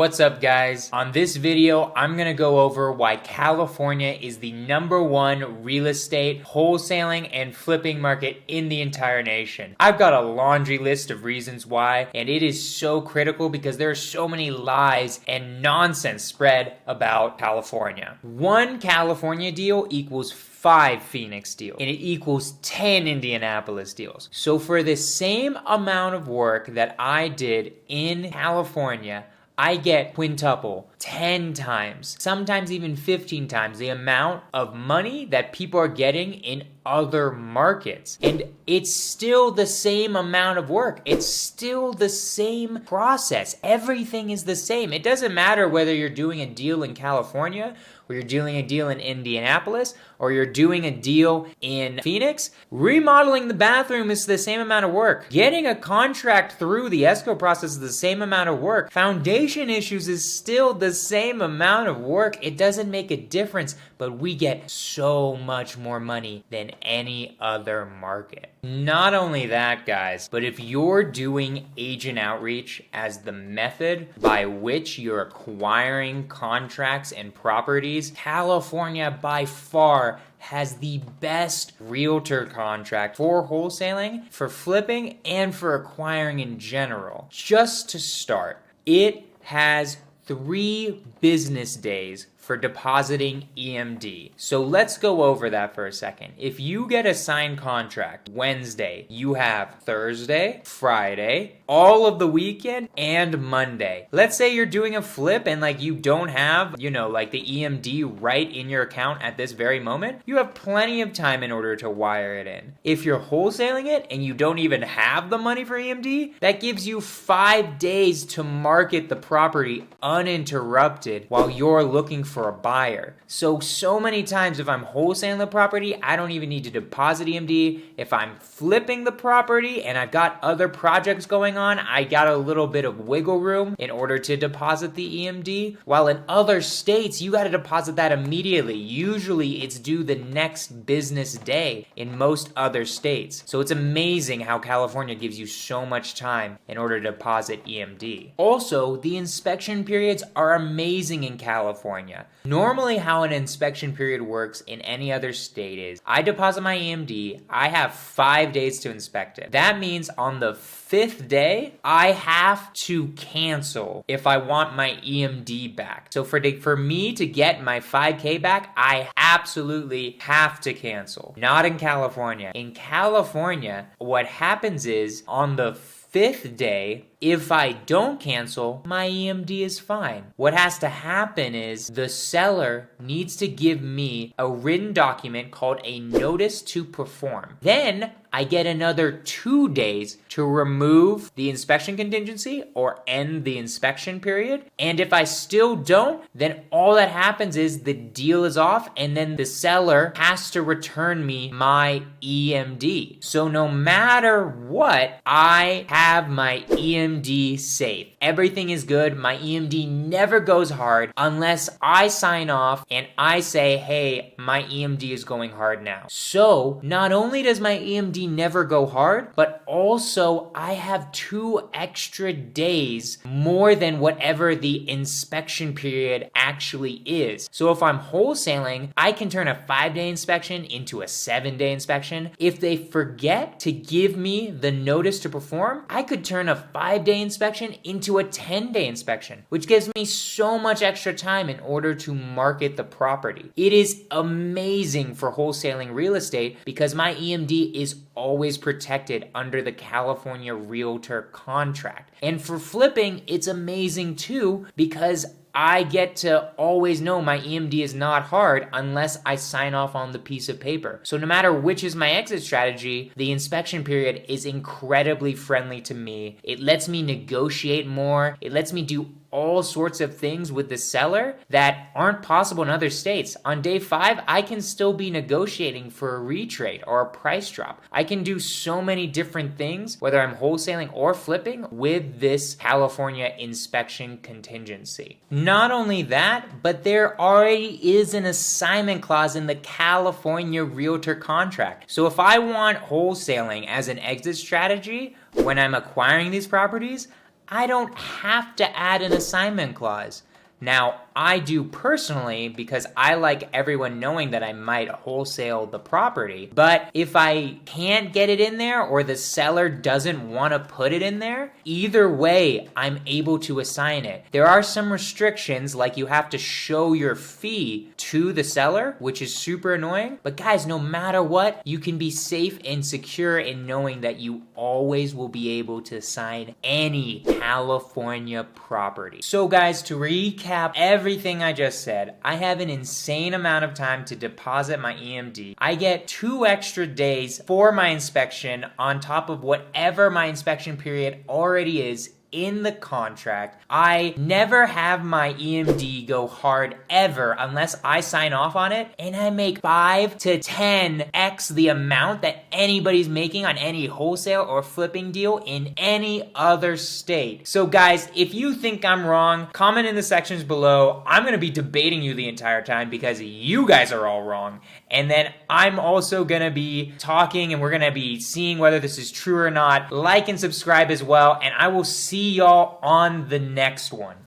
What's up guys? On this video, I'm gonna go over why California is the #1 real estate wholesaling and flipping market in the entire nation. I've got a laundry list of reasons why, and it is so critical because there are so many lies and nonsense spread about California. One California deal equals 5 Phoenix deals, and it equals 10 Indianapolis deals. So for the same amount of work that I did in California, I get quintuple, 10 times, sometimes even 15 times the amount of money that people are getting in other markets. And it's still the same amount of work. It's still the same process. Everything is the same. It doesn't matter whether you're doing a deal in California or you're doing a deal in Indianapolis, or you're doing a deal in Phoenix. Remodeling the bathroom is the same amount of work. Getting a contract through the escrow process is the same amount of work. Foundation issues is still the same amount of work. It doesn't make a difference, but we get so much more money than any other market. Not only that, guys, but if you're doing agent outreach as the method by which you're acquiring contracts and properties, California by far has the best realtor contract for wholesaling, for flipping, and for acquiring in general. Just to start, it has 3 business days for depositing EMD. So let's go over that for a second. If you get a signed contract Wednesday, you have Thursday, Friday, all of the weekend, and Monday. Let's say you're doing a flip and you don't have, the EMD right in your account at this very moment. You have plenty of time in order to wire it in. If you're wholesaling it and you don't even have the money for EMD, that gives you 5 days to market the property uninterrupted while you're looking for a buyer. So many times if I'm wholesaling the property, I don't even need to deposit EMD. If I'm flipping the property and I've got other projects going on, I got a little bit of wiggle room in order to deposit the EMD. While in other states, you got to deposit that immediately. Usually it's due the next business day in most other states. So it's amazing how California gives you so much time in order to deposit EMD. Also, the inspection periods are amazing in California. Normally how an inspection period works in any other state is I deposit my EMD, I have 5 days to inspect it. That means on the 5th day, I have to cancel if I want my EMD back. So for me to get my 5K back, I absolutely have to cancel. Not in California. In California, what happens is on the 5th day, if I don't cancel, my EMD is fine. What has to happen is the seller needs to give me a written document called a notice to perform. Then I get another 2 days to remove the inspection contingency or end the inspection period. And if I still don't, then all that happens is the deal is off and then the seller has to return me my EMD. So no matter what, I have my EMD safe. Everything is good. My EMD never goes hard unless I sign off and I say, hey, my EMD is going hard now. So not only does my EMD never go hard, but also I have 2 extra days more than whatever the inspection period actually is. So if I'm wholesaling, I can turn a 5-day inspection into a 7-day inspection. If they forget to give me the notice to perform, I could turn a 5-day inspection into a 10-day inspection, which gives me so much extra time in order to market the property. It is amazing for wholesaling real estate because my EMD is always protected under the California realtor contract. And for flipping, it's amazing too because I get to always know my EMD is not hard unless I sign off on the piece of paper. So no matter which is my exit strategy, the inspection period is incredibly friendly to me. It lets me negotiate more. It lets me do all sorts of things with the seller that aren't possible in other states. On day 5, I can still be negotiating for a retrade or a price drop. I can do so many different things, whether I'm wholesaling or flipping, with this California inspection contingency. Not only that, but there already is an assignment clause in the California realtor contract. So if I want wholesaling as an exit strategy when I'm acquiring these properties, I don't have to add an assignment clause. Now, I do personally because I like everyone knowing that I might wholesale the property. But if I can't get it in there or the seller doesn't want to put it in there, either way, I'm able to assign it. There are some restrictions, like you have to show your fee to the seller, which is super annoying. But guys, no matter what, you can be safe and secure in knowing that you always will be able to assign any California property. So guys, to recap everything I just said, I have an insane amount of time to deposit my EMD. I get 2 extra days for my inspection on top of whatever my inspection period already is in the contract. I never have my EMD go hard ever unless I sign off on it, and I make 5 to 10x the amount that anybody's making on any wholesale or flipping deal in any other state. So guys, if you think I'm wrong, comment in the sections below. I'm gonna be debating you the entire time because you guys are all wrong. And then I'm also gonna be talking and we're gonna be seeing whether this is true or not. Like and subscribe as well, and I will see y'all on the next one.